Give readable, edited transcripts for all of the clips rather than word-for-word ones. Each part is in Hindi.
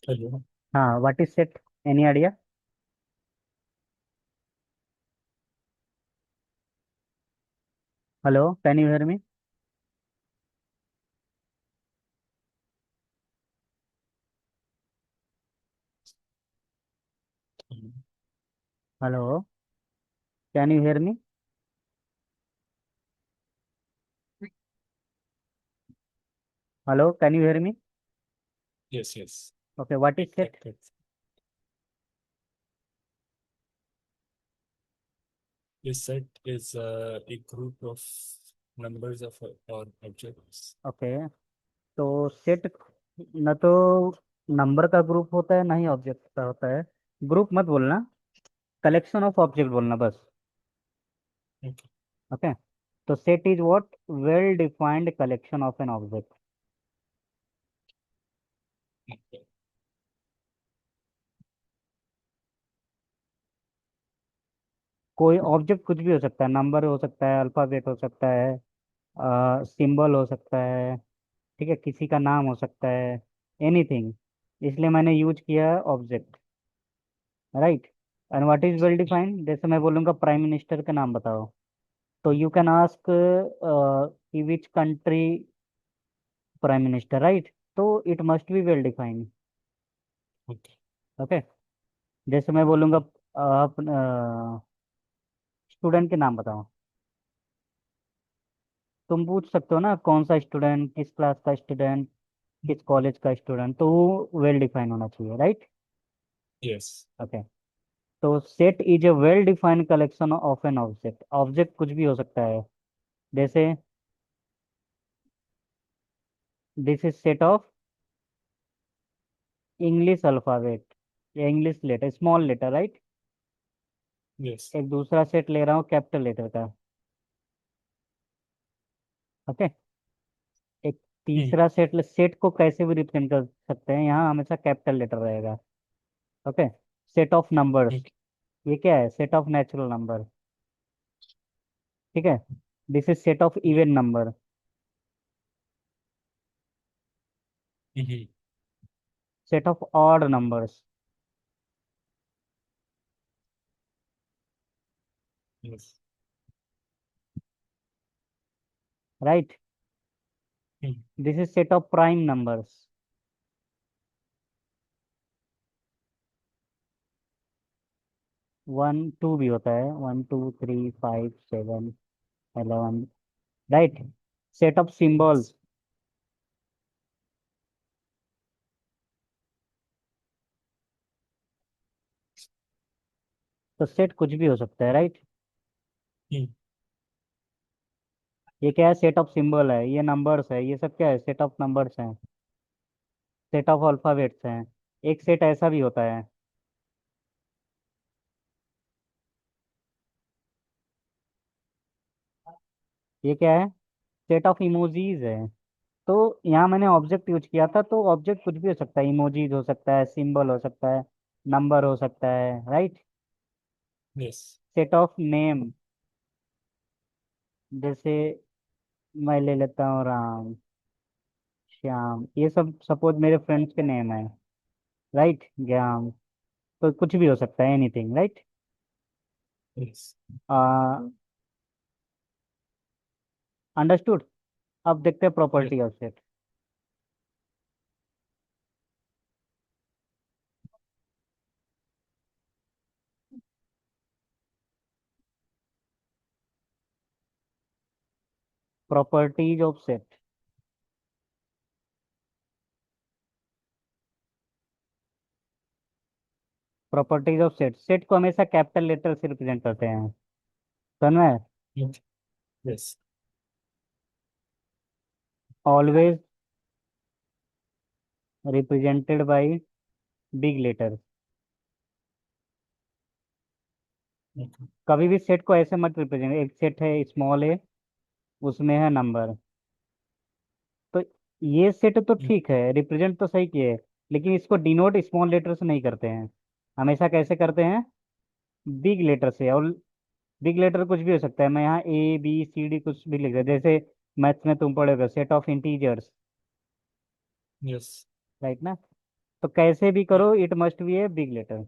हेलो। हाँ, what is set? Any idea? Hello, can you hear me? Hello, can you hear me? Hello, can you hear me? Yes yes. Okay, what is ठीक ठाक सेट? ठाक। A set is a group of numbers of or objects. Okay, तो सेट न तो नंबर का ग्रुप होता है, ना ही ऑब्जेक्ट का होता है। ग्रुप मत बोलना, कलेक्शन ऑफ ऑब्जेक्ट बोलना बस। Okay. ओके, तो set is what? Well defined collection of an object. Okay. कोई ऑब्जेक्ट कुछ भी हो सकता है, नंबर हो सकता है, अल्फाबेट हो सकता है, सिंबल हो सकता है, ठीक है, किसी का नाम हो सकता है, एनीथिंग। इसलिए मैंने यूज किया है object. Right. And what is well defined? जैसे मैं बोलूंगा प्राइम मिनिस्टर का नाम बताओ, तो यू कैन आस्क कि which country prime minister, right? तो it must be well defined. Okay. Okay, जैसे मैं बोलूंगा आप स्टूडेंट के नाम बताओ, तुम पूछ सकते हो ना कौन सा स्टूडेंट, किस क्लास का स्टूडेंट, किस कॉलेज का स्टूडेंट, तो वो वेल डिफाइन होना चाहिए, राइट? Yes. ओके, तो set is a well defined collection of an object. Object कुछ भी हो सकता है, जैसे this is set of English alphabet या English letter, small letter, right? Yes. एक दूसरा सेट ले रहा हूँ कैपिटल लेटर का। ओके, एक Hmm. तीसरा सेट, सेट को कैसे भी रिप्रेजेंट कर सकते हैं, यहाँ हमेशा कैपिटल लेटर रहेगा। Okay, set of numbers, Okay. ये क्या है? Set of natural number. ठीक है, this is set of even number. Mm-hmm. Set of odd numbers. Yes. Right, Hmm. This is set of prime numbers. 1 2 भी होता है, 1 2 3 5 7 11, right? Set of Yes. Symbols. तो सेट कुछ भी हो सकता है, राइट? Hmm. ये क्या है? सेट ऑफ सिंबल है, ये नंबर्स है, ये सब क्या है? सेट ऑफ नंबर्स हैं, सेट ऑफ अल्फाबेट्स हैं। एक सेट ऐसा भी होता है, ये क्या है? सेट ऑफ इमोजीज है। तो यहाँ मैंने ऑब्जेक्ट यूज किया था, तो ऑब्जेक्ट कुछ भी हो सकता है, इमोजीज हो सकता है, सिंबल हो सकता है, नंबर हो सकता है, right? Yes. Set of name, जैसे मैं ले लेता हूँ राम, श्याम, ये सब सपोज मेरे फ्रेंड्स के नेम है, राइट? ज्ञान। तो कुछ भी हो सकता है, एनीथिंग, राइट? Yes. अंडरस्टूड। अब देखते हैं Yes. Property of set. Properties of set. Properties of set, set को हमेशा कैपिटल लेटर से रिप्रेजेंट करते हैं, समझ में? Okay. Yes. Always represented by big letter. Okay. कभी भी सेट को ऐसे मत रिप्रेजेंट, एक सेट है स्मॉल है, उसमें है नंबर, तो ये सेट तो Hmm. ठीक है, रिप्रेजेंट तो सही किए, लेकिन इसको डिनोट स्मॉल लेटर से नहीं करते हैं, हमेशा कैसे करते हैं? बिग लेटर से। और बिग लेटर कुछ भी हो सकता है, मैं यहाँ ABCD कुछ भी लिख रहा जैसे मैथ्स में तुम पढ़ोगे set of integers, Yes. Right ना? तो कैसे भी Yeah. करो it must be a big letter.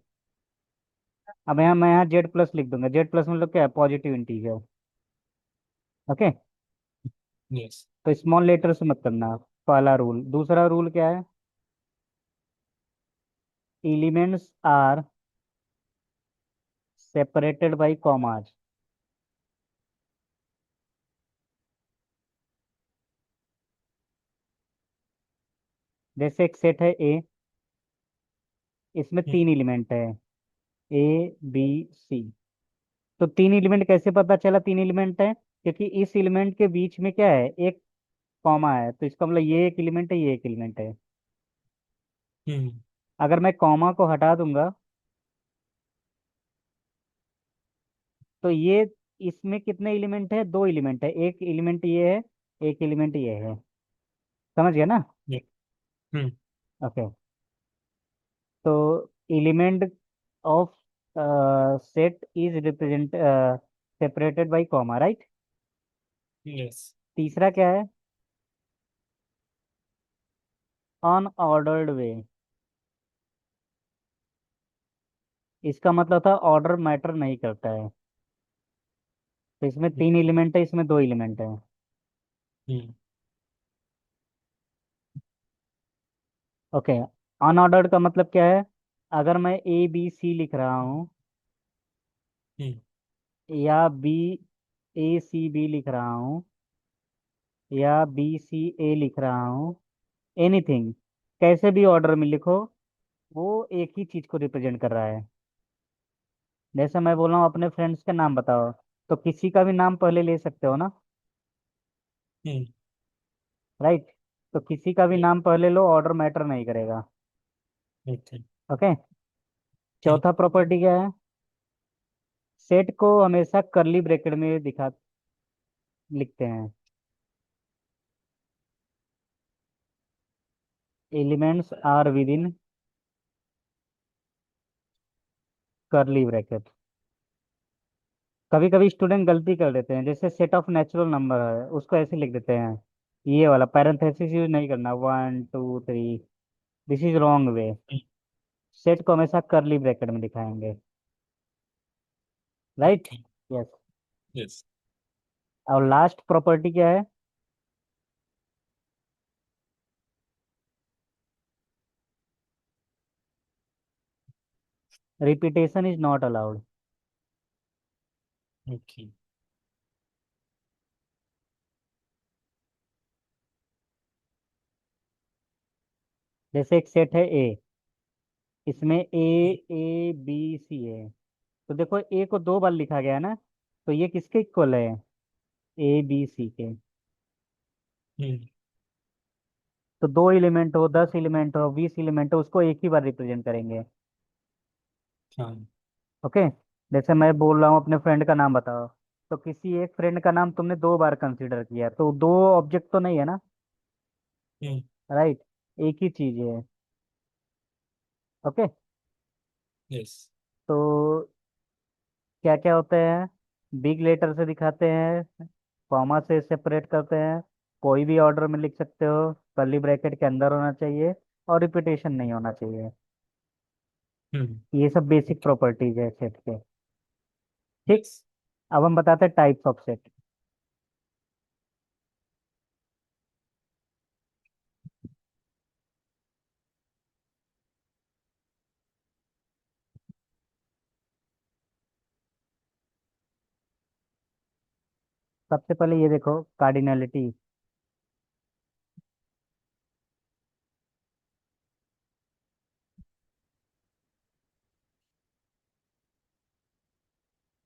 अब यहाँ मैं यहाँ जेड प्लस लिख दूंगा। जेड प्लस मतलब क्या है? Positive integer. ओके। Yes. तो स्मॉल लेटर से मत करना, पहला रूल। दूसरा रूल क्या है? Elements are separated by commas. जैसे एक सेट है ए, इसमें Mm. 3 एलिमेंट है, ए बी सी। तो 3 एलिमेंट कैसे पता चला 3 एलिमेंट है? क्योंकि इस एलिमेंट के बीच में क्या है? एक कॉमा है, तो इसका मतलब ये एक एलिमेंट है, ये एक एलिमेंट है। Mm. अगर मैं कॉमा को हटा दूंगा तो ये, इसमें कितने एलिमेंट है? 2 एलिमेंट है। एक एलिमेंट ये है, एक एलिमेंट ये है। समझ गया ना? Yeah. Mm. ओके। तो element of set is represent separated by comma, right? Yes. तीसरा क्या है? अनऑर्डर्ड वे। इसका मतलब था ऑर्डर मैटर नहीं करता है। तो इसमें Mm. 3 एलिमेंट है, इसमें 2 एलिमेंट है। Mm. ओके। अनऑर्डर्ड का मतलब क्या है? अगर मैं ए बी सी लिख रहा हूँ, Mm. या बी ए सी बी लिख रहा हूँ, या बी सी ए लिख रहा हूँ, एनीथिंग, कैसे भी ऑर्डर में लिखो, वो एक ही चीज को रिप्रेजेंट कर रहा है। जैसे मैं बोल रहा हूँ अपने फ्रेंड्स के नाम बताओ, तो किसी का भी नाम पहले ले सकते हो ना, Mm. राइट? तो किसी का भी Yeah. नाम पहले लो, ऑर्डर मैटर नहीं करेगा। Okay. ओके। Mm. चौथा प्रॉपर्टी क्या है? सेट को हमेशा करली ब्रैकेट में दिखा लिखते हैं। एलिमेंट्स आर विद इन करली ब्रैकेट। कभी कभी स्टूडेंट गलती कर देते हैं, जैसे सेट ऑफ नेचुरल नंबर है उसको ऐसे लिख देते हैं, ये वाला पैरेंथेसिस यूज नहीं करना, 1 2 3। This is wrong way. Mm. Set को हमेशा करली ब्रैकेट में दिखाएंगे, राइट? Okay. यस। Yes. और लास्ट प्रॉपर्टी क्या है? Repetition is not allowed. Okay. जैसे एक सेट है ए, इसमें ए Mm. ए बी सी है। तो देखो ए को 2 बार लिखा गया है ना, तो ये किसके इक्वल है? ए बी सी के। Mm. तो 2 एलिमेंट हो, 10 एलिमेंट हो, 20 एलिमेंट हो, उसको एक ही बार रिप्रेजेंट करेंगे। हाँ. ओके। जैसे मैं बोल रहा हूँ अपने फ्रेंड का नाम बताओ, तो किसी एक फ्रेंड का नाम तुमने 2 बार कंसीडर किया, तो दो ऑब्जेक्ट तो नहीं है ना, Mm. राइट? एक ही चीज है। ओके। Yes. तो क्या क्या होते हैं? बिग लेटर से दिखाते हैं, कॉमा से सेपरेट करते हैं, कोई भी ऑर्डर में लिख सकते हो, कर्ली ब्रैकेट के अंदर होना चाहिए, और रिपीटेशन नहीं होना चाहिए। Mm. ये सब बेसिक Okay. प्रॉपर्टीज है सेट के। ठीक। Yes. अब हम बताते हैं टाइप्स ऑफ सेट। सबसे पहले ये देखो, कार्डिनलिटी।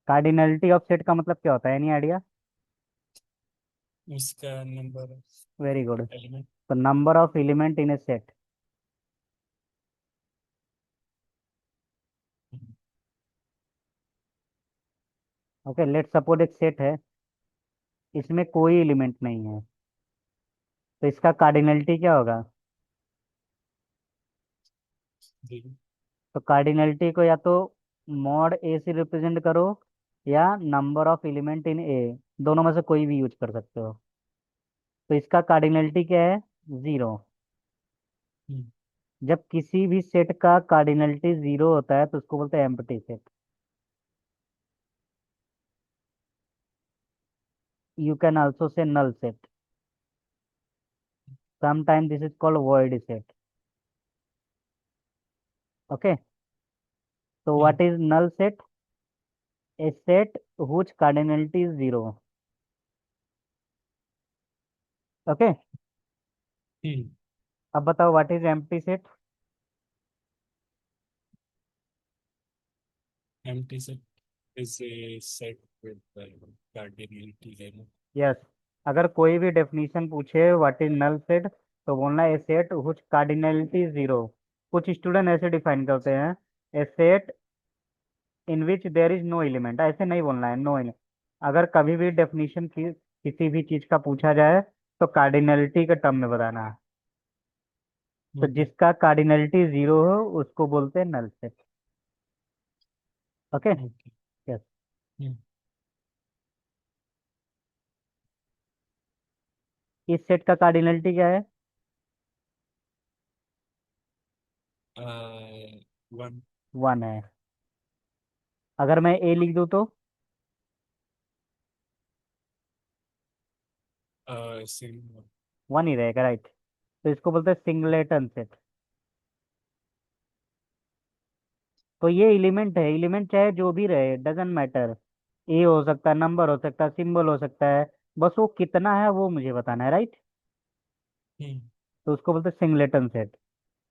कार्डिनलिटी ऑफ सेट का मतलब क्या होता है? Any idea? उसका नंबर वेरी गुड। एलिमेंट. तो number of element in A set. Okay, let suppose एक सेट है, इसमें कोई एलिमेंट नहीं है, तो इसका कार्डिनलिटी क्या होगा? जीरो. तो कार्डिनलिटी को या तो मॉड ए से रिप्रेजेंट करो, या नंबर ऑफ एलिमेंट इन ए, दोनों में से कोई भी यूज कर सकते हो। तो इसका कार्डिनलिटी क्या है? 0। जब किसी भी सेट का कार्डिनलिटी जीरो होता है तो उसको बोलते हैं empty set. You can also say null set. Sometime this is called void set. Okay. तो hmm what is null set? A set whose cardinality is zero. Okay. Hmm अब बताओ what is empty set? empty set is a set with cardinality zero. Yes. अगर कोई भी डेफिनेशन पूछे व्हाट इज नल सेट, तो बोलना a set whose cardinality zero. कुछ स्टूडेंट ऐसे डिफाइन करते हैं, a set in which there is no element. ऐसे नहीं बोलना है, नो एलिमेंट। अगर कभी भी डेफिनेशन की किसी भी चीज का पूछा जाए तो कार्डिनलिटी के टर्म में बताना है। तो Okay. जिसका कार्डिनलिटी जीरो हो उसको बोलते हैं null set. Okay. Okay. Yes. Hmm. इस सेट का कार्डिनलिटी क्या है? One वन है। अगर मैं ए लिख दूं तो? same one. वन ही रहेगा, राइट। तो इसको बोलते हैं सिंगलेटन सेट। तो ये एलिमेंट है, एलिमेंट चाहे जो भी रहे, डजेंट मैटर। ए हो सकता है, नंबर हो सकता है, सिंबल हो सकता है। बस वो कितना है वो मुझे बताना है, राइट। Hmm. तो उसको बोलते हैं singleton set.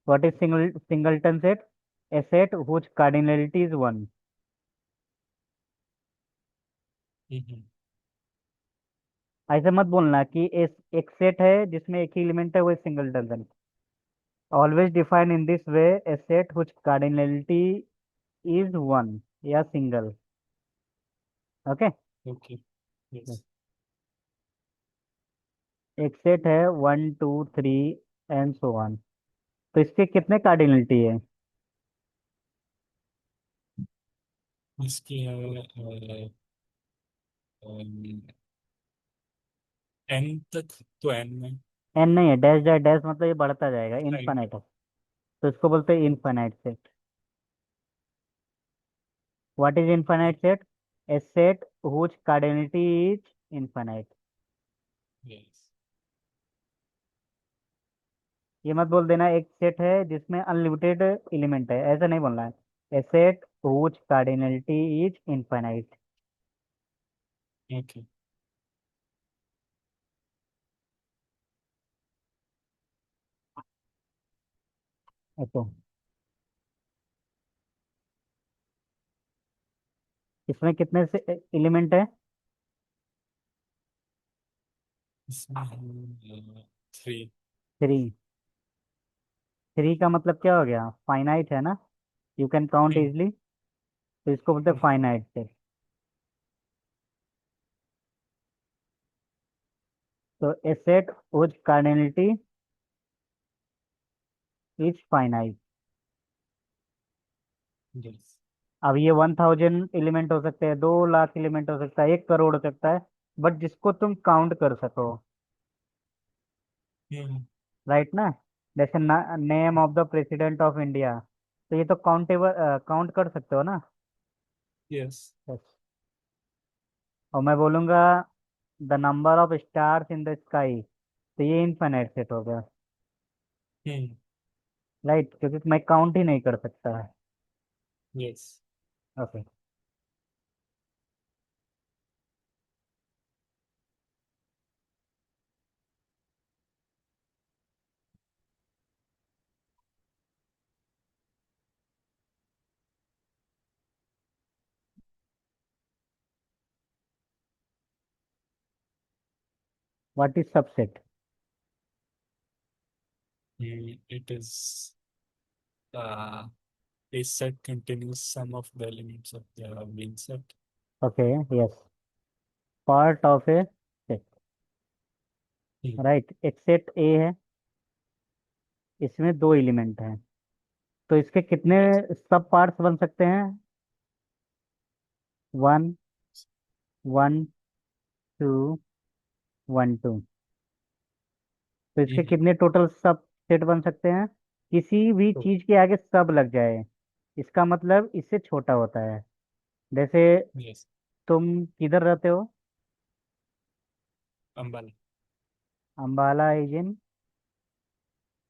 What is singleton set? A set whose cardinality is one. Hmm. ऐसे मत बोलना कि एक सेट है जिसमें एक ही एलिमेंट है, वो singleton set. Always define in this way, a set whose cardinality is one या सिंगल। ओके। Okay. Yes. एक सेट है one two three and so on. तो इसके कितने कार्डिनलिटी है? इसकी है n तक, तो n में एन नहीं है, डैश डैश डैश मतलब ये बढ़ता जाएगा, right. इनफाइनाइट है। तो इसको बोलते हैं infinite set. What is infinite set? A set whose cardinality is infinite. Yes. ये मत बोल देना एक सेट है जिसमें अनलिमिटेड एलिमेंट है, ऐसा नहीं बोलना है। A set whose cardinality is infinite. Okay. तो इसमें कितने से एलिमेंट है? इसमें है थ्री। थ्री। थ्री का मतलब क्या हो गया? फाइनाइट है ना, you can count hmm easily. तो इसको बोलते हैं फाइनाइट सेट। तो a set whose cardinality is finite. yes. अब ये 1000 एलिमेंट हो सकते हैं, 2 लाख एलिमेंट हो सकता है, 1 करोड़ हो सकता है, बट जिसको तुम काउंट कर सको, हम्म राइट ना। जैसे name of the president of India, तो ये तो काउंटेबल, काउंट कर सकते हो ना। yes. Yes. और मैं बोलूंगा the number of stars in the sky, तो ये इनफाइनाइट सेट हो गया, हम्म राइट, क्योंकि मैं काउंट ही नहीं कर सकता। yes. Okay. What is subset? It is uh, a set continues sum of the elements of the main set. Okay. Yes. Part of A set, hmm right. एक सेट ए है, इसमें 2 एलिमेंट हैं, तो इसके कितने yes. सब पार्ट्स बन सकते हैं? One, one, two, one, two. तो इसके हम्म कितने टोटल सब सेट बन सकते हैं? किसी भी तो चीज के आगे सब लग जाए, इसका मतलब इससे छोटा होता है। जैसे यस। तुम किधर रहते हो? Ambala. Ambala is in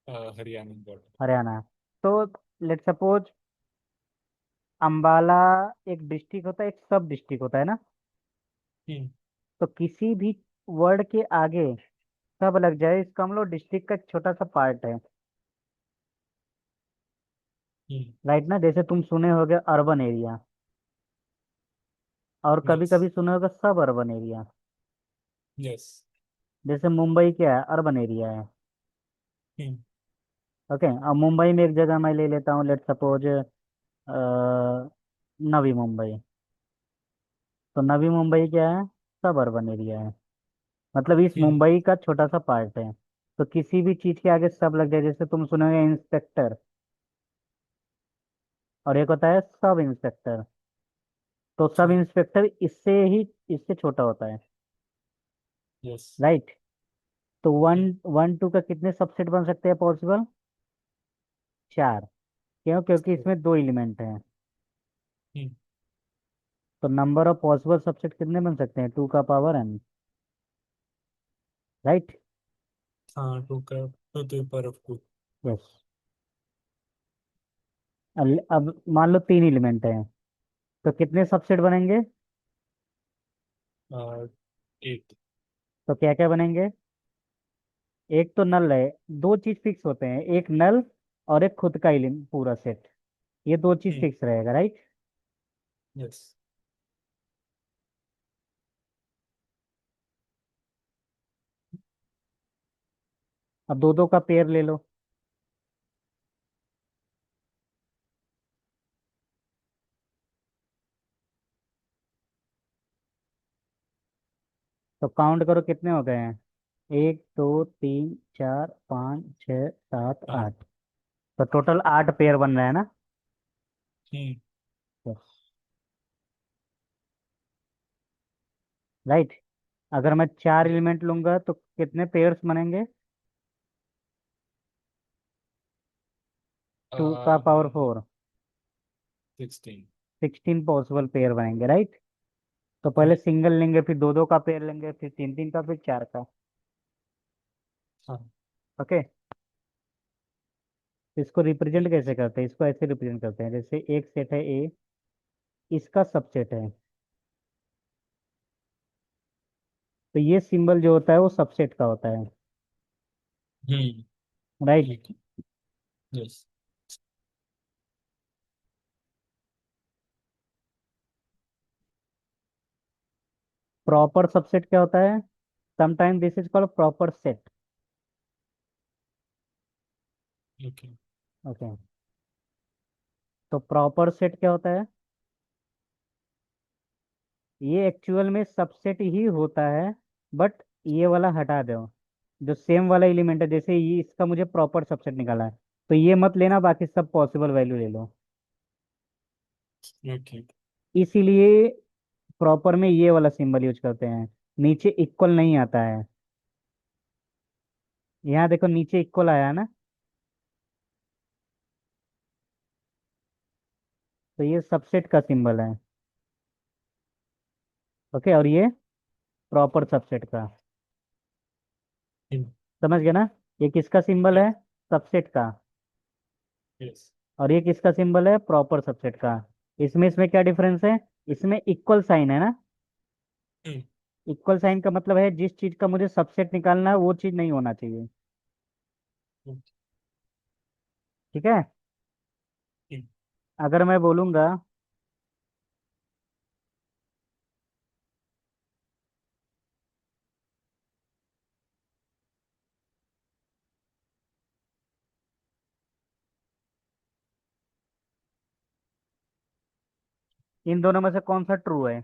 Haryana border. Haryana. तो लेट सपोज अंबाला एक डिस्ट्रिक्ट होता है, एक सब डिस्ट्रिक्ट होता है ना। हम्म। तो किसी भी वर्ड के आगे सब लग जाए, इसका हम लोग डिस्ट्रिक्ट का एक छोटा सा पार्ट है। हम्म। राइट ना? जैसे तुम सुने होगे अर्बन एरिया, और कभी यस। कभी सुने होगे सब अर्बन एरिया। यस। जैसे मुंबई क्या है? अर्बन एरिया है। हम्म। ओके, अब मुंबई में एक जगह मैं ले लेता हूँ, लेट सपोज नवी मुंबई। तो नवी मुंबई क्या है? सब अर्बन एरिया है। मतलब इस हम्म। मुंबई का छोटा सा पार्ट है। तो किसी भी चीज के आगे सब लग जाए, जैसे तुम सुनोगे इंस्पेक्टर, और एक होता है सब इंस्पेक्टर। तो सब हाँ। इंस्पेक्टर इससे छोटा होता है। यस। राइट? तो वन वन टू का कितने सबसेट बन सकते हैं पॉसिबल? चार। क्यों? क्योंकि इसमें दो एलिमेंट हैं। हम्म। तो नंबर ऑफ पॉसिबल सबसेट कितने बन सकते हैं? टू का पावर एन। राइट? हाँ, टू का two two power of two. Yes. अब मान लो तीन एलिमेंट हैं, तो कितने सबसेट बनेंगे? एट। तो क्या क्या बनेंगे? एक तो नल है, दो चीज फिक्स होते हैं, एक नल और एक खुद का एलिमेंट पूरा सेट। ये दो चीज हम्म। फिक्स रहेगा। राइट? यस। अब दो दो का पेयर ले लो। तो काउंट करो कितने हो गए हैं। एक दो तीन चार पाँच छः सात आठ। आठ। तो टोटल आठ पेयर बन रहे हैं ना। हम्म। राइट? अगर मैं चार एलिमेंट लूंगा तो कितने पेयर्स बनेंगे? टू का पावर फोर। 16। 16 पॉसिबल पेयर बनेंगे। राइट? तो पहले सिंगल लेंगे, फिर दो दो का पेयर लेंगे, फिर तीन तीन का, फिर चार का। हाँ। ओके। इसको रिप्रेजेंट ठीक। कैसे करते हैं? इसको ऐसे रिप्रेजेंट करते हैं, जैसे एक सेट है ए, इसका सबसेट है। तो ये सिंबल जो होता है वो सबसेट का होता है। हम्म। राइट? ठीक। यस। प्रॉपर सबसेट क्या होता है? Sometime this is called proper set. Okay. Okay. तो प्रॉपर सेट क्या होता है? ये एक्चुअल में सबसेट ही होता है, बट ये वाला हटा दो, जो सेम वाला एलिमेंट है। जैसे ये इसका मुझे प्रॉपर सबसेट निकाला है, तो ये मत लेना, बाकी सब पॉसिबल वैल्यू ले लो। ओके। इसीलिए प्रॉपर में ये वाला सिंबल यूज करते हैं, नीचे इक्वल नहीं आता है। यहाँ देखो नीचे इक्वल आया है ना। तो ये सबसेट का सिंबल है। ओके, और ये प्रॉपर सबसेट का। समझ गए ना? ये किसका सिंबल है? सबसेट का। यस। और ये किसका सिंबल है? प्रॉपर सबसेट का। इसमें क्या डिफरेंस है? इसमें इक्वल साइन है ना। इक्वल साइन का मतलब है जिस चीज का मुझे सबसेट निकालना है वो चीज नहीं होना चाहिए। ठीक है? अगर मैं बोलूंगा इन दोनों में से कौन सा ट्रू है?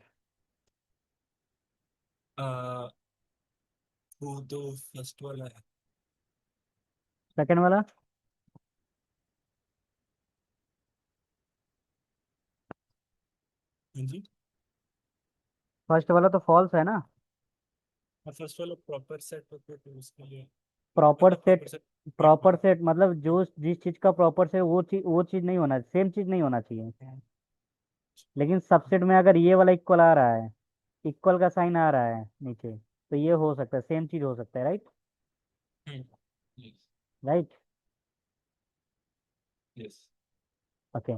वो तो फर्स्ट वाला है। सेकंड वाला? हाँ जी। फर्स्ट वाला तो फॉल्स है ना। फर्स्ट वाला प्रॉपर सेट होता है तो उसके लिए। प्रॉपर मतलब set, proper set. Proper set मतलब जो जिस चीज का प्रॉपर सेट, वो चीज नहीं होना, सेम चीज नहीं होना चाहिए। लेकिन सबसेट में अगर ये वाला इक्वल आ रहा है, इक्वल का साइन आ रहा है नीचे, तो ये हो सकता है, सेम चीज हो सकता है, right? Yes. Right. Yes. Okay,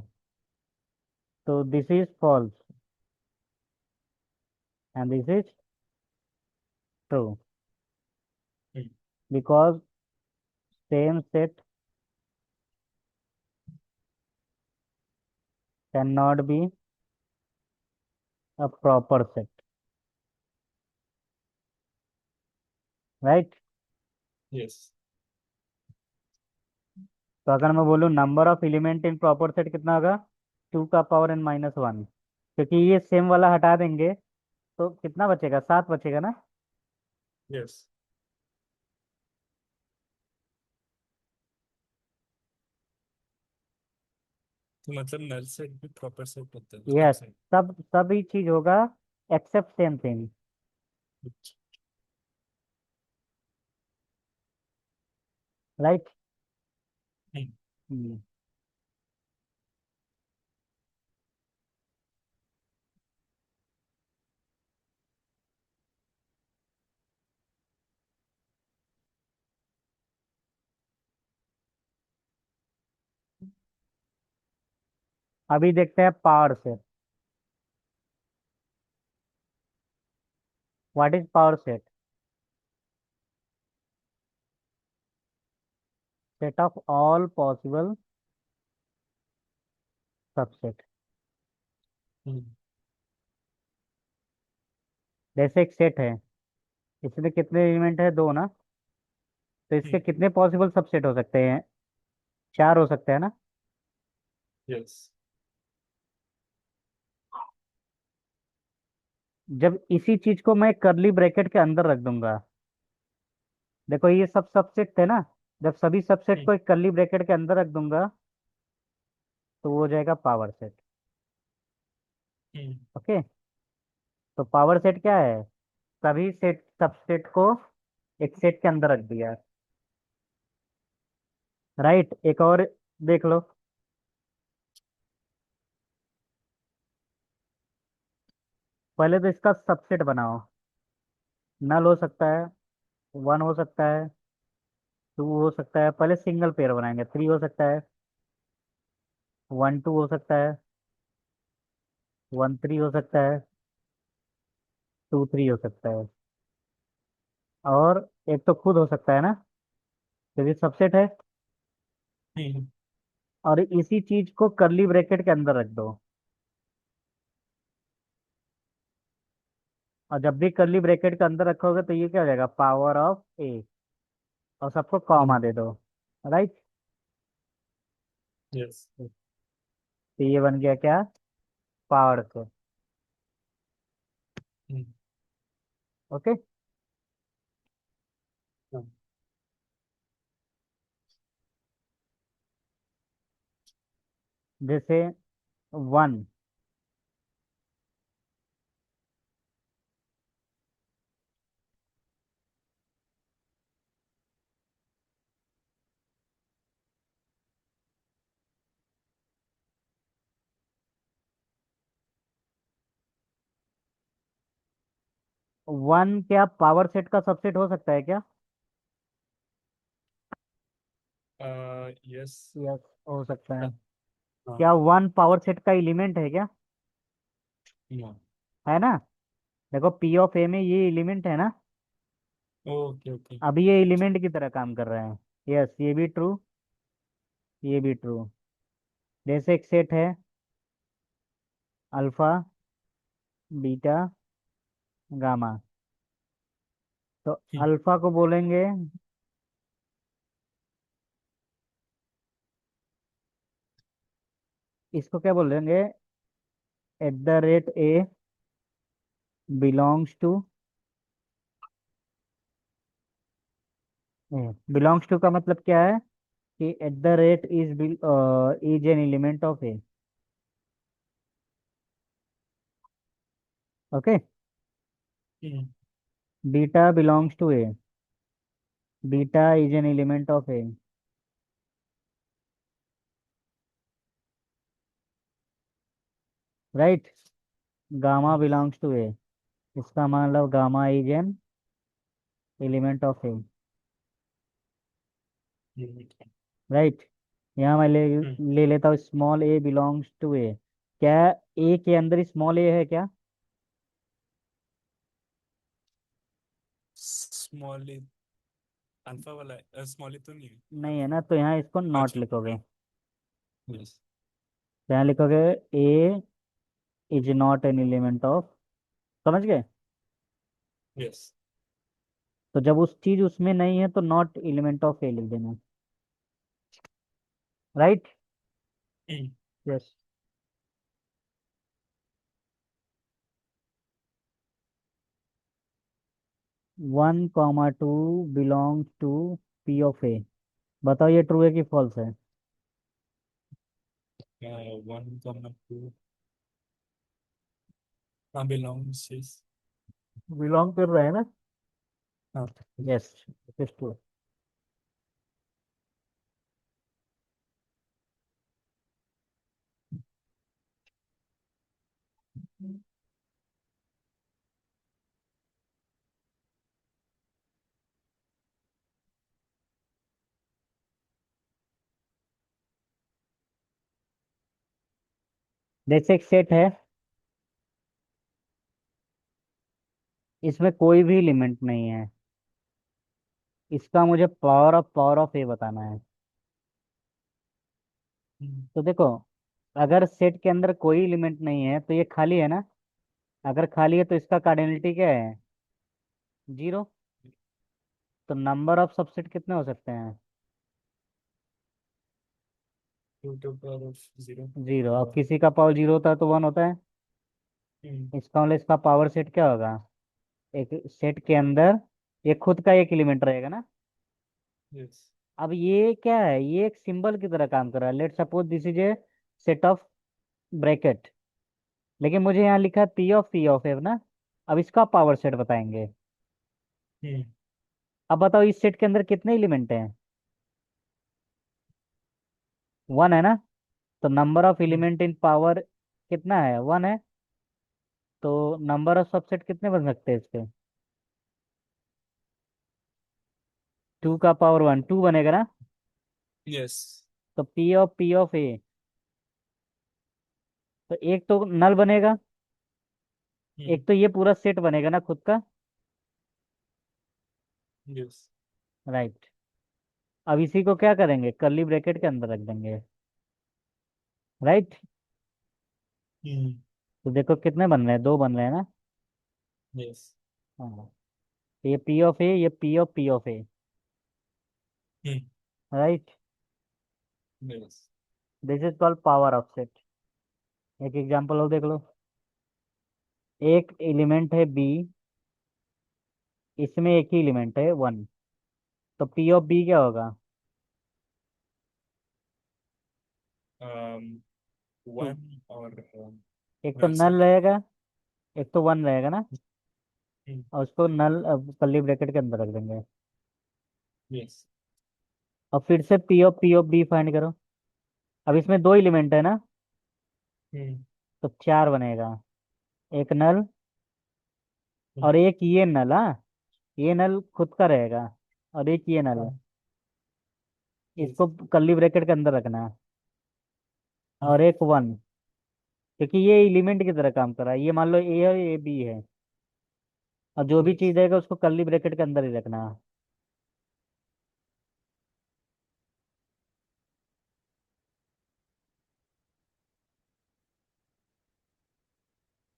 तो this is false and this is true, because same set can not be a proper set, right? Yes. तो अगर मैं बोलूँ number of element in proper set कितना होगा, 2 का पावर n-1, क्योंकि ये सेम वाला हटा देंगे तो कितना बचेगा, 7 बचेगा ना। यस। तो मतलब नल सेट भी प्रॉपर सेट होता है, सब यस, सेट। सभी चीज होगा एक्सेप्ट सेम थिंग, राइट? अभी देखते हैं power set. What is power set? Set of all possible subset. जैसे एक सेट है, इसमें कितने एलिमेंट है, 2 ना, तो इसके कितने पॉसिबल सबसेट हो सकते हैं, 4 हो सकते हैं ना। यस। जब इसी चीज को मैं करली ब्रैकेट के अंदर रख दूंगा, देखो ये सब सबसेट थे ना, जब सभी सबसेट को एक करली ब्रैकेट के अंदर रख दूंगा तो वो हो जाएगा पावर सेट। ओके, तो पावर सेट क्या है, सभी सेट सबसेट को एक सेट के अंदर रख दिया, राइट? एक और देख लो, पहले तो इसका सबसेट बनाओ। नल हो सकता है, 1 हो सकता है, 2 हो सकता है, पहले सिंगल पेयर बनाएंगे, 3 हो सकता है, 1 2 हो सकता है, 1 3 हो सकता है, 2 3 हो सकता है, और एक तो खुद हो सकता है ना, क्योंकि सबसेट है। और इसी चीज को करली ब्रैकेट के अंदर रख दो, और जब भी करली ब्रैकेट के अंदर रखोगे तो ये क्या हो जाएगा, पावर ऑफ ए, और सबको कॉमा दे दो, राइट? यस। तो ये बन गया क्या, पावर से। ओके, जैसे 1, 1 क्या पावर सेट का सबसेट हो सकता है क्या? यस। यस, हो सकता है। हाँ। क्या 1 पावर सेट का एलिमेंट है क्या? नो। है ना? देखो पी ऑफ ए में ये एलिमेंट है ना, ओके ओके। अभी ये एलिमेंट की तरह काम कर रहे हैं। यस, ये भी ट्रू, ये भी ट्रू। जैसे एक सेट है, अल्फा, बीटा, गामा, तो अल्फा को बोलेंगे, इसको क्या बोलेंगे, @a belongs to, belongs to का मतलब क्या है, कि is an element of A. Okay, beta belongs to A, beta is an element of A, right. Gamma belongs to A, इसका मतलब gamma is an element of A, hmm, right. यहाँ मैं ले लेता हूँ small a belongs to A. क्या ए के अंदर स्मॉल ए है क्या? स्मॉल ए अल्फा वाला है, स्मॉल ए तो नहीं है। नहीं है ना, तो यहाँ इसको नॉट अच्छा। लिखोगे। यस। तो यहाँ लिखोगे A is not an element of, समझ गए? यस। तो जब उस चीज उसमें नहीं है तो नॉट एलिमेंट ऑफ ए लिख देना, right. Yes. 1, 2 belongs to P of A. बताओ ये ट्रू है कि फॉल्स है? 1, 2 हाँ बिलोंग्स यस। बिलोंग कर रहा है ना? हाँ। Yes, it is true. जैसे एक सेट है, इसमें कोई भी एलिमेंट नहीं है, इसका मुझे पावर ऑफ ए बताना है। तो देखो, अगर सेट के अंदर कोई एलिमेंट नहीं है तो ये खाली है ना। अगर खाली है तो इसका कार्डिनलिटी क्या है? 0। तो नंबर ऑफ सबसेट कितने हो सकते हैं? 2 to the power of 0। 0। अब किसी का पावर 0 होता है तो 1 होता है। इसका मतलब इसका पावर सेट क्या होगा? एक सेट के अंदर ये खुद का एक एलिमेंट रहेगा ना। यस। अब ये क्या है, ये एक सिंबल की तरह काम कर रहा है। Let suppose this is a set of bracket, लेकिन मुझे यहाँ लिखा है पी ऑफ ए ना। अब इसका पावर सेट बताएंगे। अब बताओ इस सेट के अंदर कितने एलिमेंट हैं? 1 है ना। तो number of element in power कितना है? 1 है। तो नंबर ऑफ सबसेट कितने बन सकते हैं इसके? 2 का पावर 1, 2 बनेगा ना। यस। तो पी ऑफ ए, तो एक तो नल बनेगा, एक तो ये पूरा सेट बनेगा ना खुद का, यस। राइट। अब इसी को क्या करेंगे, कर्ली ब्रैकेट के अंदर रख देंगे, राइट। तो देखो कितने बन रहे हैं, 2 बन रहे हैं ना। यस। हाँ। तो ये पी ऑफ ए, ये P of A, right. Yes. This is called power of set. एक एग्जांपल और देख लो। एक एलिमेंट है बी, इसमें एक ही एलिमेंट है 1, तो पी ऑफ बी क्या होगा? टू। 1 और एक तो वैसे। नल रहेगा, एक तो 1 रहेगा ना। और उसको नल कर्ली ब्रैकेट के अंदर रख देंगे। यस। और फिर से पी ऑफ बी फाइंड करो। अब इसमें 2 एलिमेंट है ना, तो 4 बनेगा। एक नल और एक ये नल, हाँ। ये नल खुद का रहेगा, और एक ये नल, यस। इसको कर्ली ब्रैकेट के अंदर रखना है। और एक 1, क्योंकि ये एलिमेंट की तरह काम कर रहा है। ये मान लो ए है, ये बी है, और जो भी यस। चीज रहेगा उसको कर्ली ब्रैकेट के अंदर ही रखना है।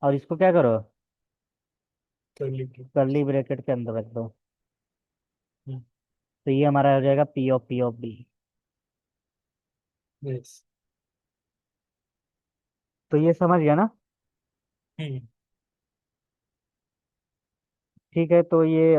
और इसको क्या करो, कर्ली ब्रैकेट। कर्ली ब्रैकेट के अंदर रख दो। तो ये हमारा हो जाएगा पी ऑफ बी। यस। तो ये समझ गया ना? ठीक है, तो ये